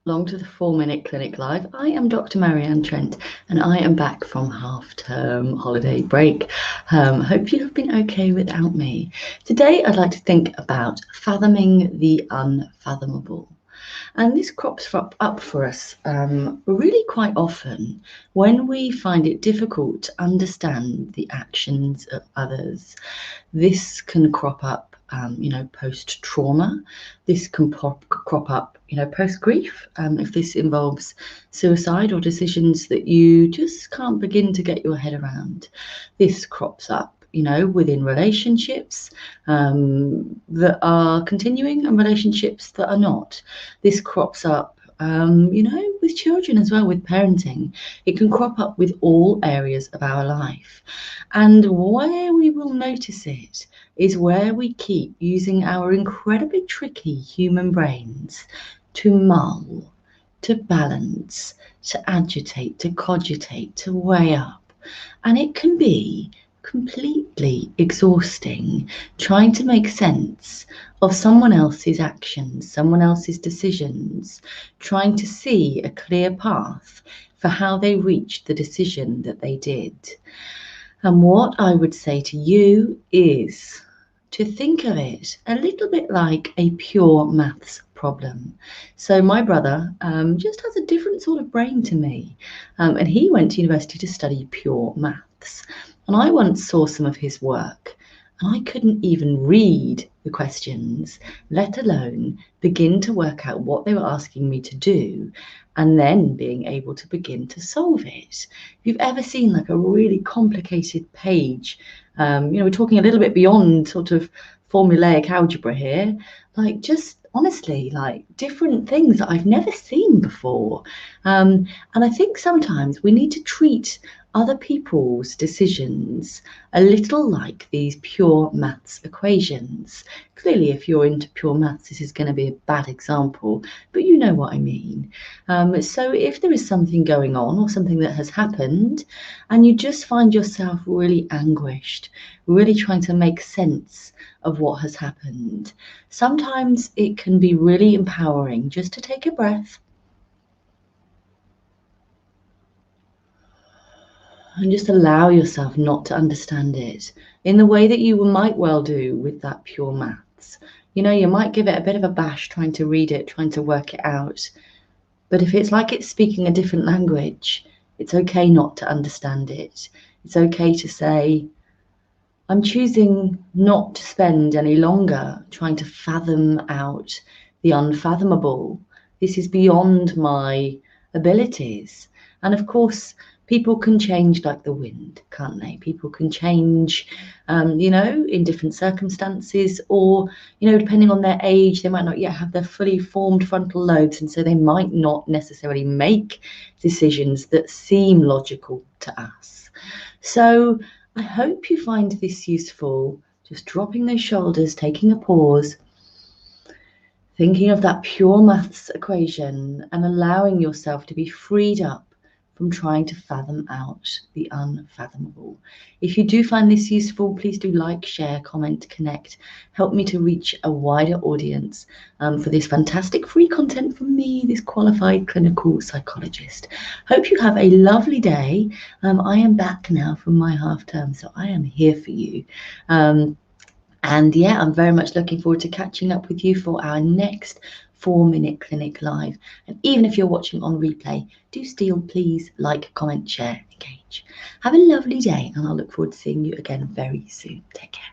Along to the 4-Minute Clinic Live. I am Dr. Marianne Trent and I am back from half-term holiday break. Hope you have been okay without me. Today I'd like to think about fathoming the unfathomable. And this crops up for us really quite often when we find it difficult to understand the actions of others. This can crop up, post-trauma. This can crop up, post-grief, if this involves suicide or decisions that you just can't begin to get your head around. This crops up within relationships that are continuing and relationships that are not. This crops up, with children as well, with parenting. It can crop up with all areas of our life. And where we will notice it is where we keep using our incredibly tricky human brains to mull, to balance, to agitate, to cogitate, to weigh up. And it can be completely exhausting trying to make sense of someone else's actions, someone else's decisions, trying to see a clear path for how they reached the decision that they did. And what I would say to you is to think of it a little bit like a pure maths problem. So my brother just has a different sort of brain to me, and he went to university to study pure maths. And I once saw some of his work, and I couldn't even read the questions, let alone begin to work out what they were asking me to do, and then being able to begin to solve it. If you've ever seen like a really complicated page, we're talking a little bit beyond sort of formulaic algebra here, like just honestly, like different things that I've never seen before. And I think sometimes we need to treat other people's decisions a little like these pure maths equations. Clearly, if you're into pure maths, this is going to be a bad example, but you know what I mean. So if there is something going on or something that has happened and you just find yourself really anguished, really trying to make sense of what has happened, sometimes it can be really empowering just to take a breath and just allow yourself not to understand it in the way that you might well do with that pure maths. You might give it a bit of a bash trying to read it, trying to work it out. But if it's like it's speaking a different language, it's okay not to understand it. It's okay to say, I'm choosing not to spend any longer trying to fathom out the unfathomable. This is beyond my abilities. And of course, people can change like the wind, can't they? People can change, in different circumstances, or, depending on their age, they might not yet have their fully formed frontal lobes. And so they might not necessarily make decisions that seem logical to us. So I hope you find this useful, just dropping those shoulders, taking a pause, thinking of that pure maths equation and allowing yourself to be freed up from trying to fathom out the unfathomable. If you do find this useful, please do like, share, comment, connect. Help me to reach a wider audience for this fantastic free content from me, this qualified clinical psychologist. Hope you have a lovely day. I am back now from my half term, so I am here for you. And yeah, I'm very much looking forward to catching up with you for our next 4-Minute Clinic Live. And even if you're watching on replay, do still please like, comment, share, engage. Have a lovely day, and I'll look forward to seeing you again very soon. Take care.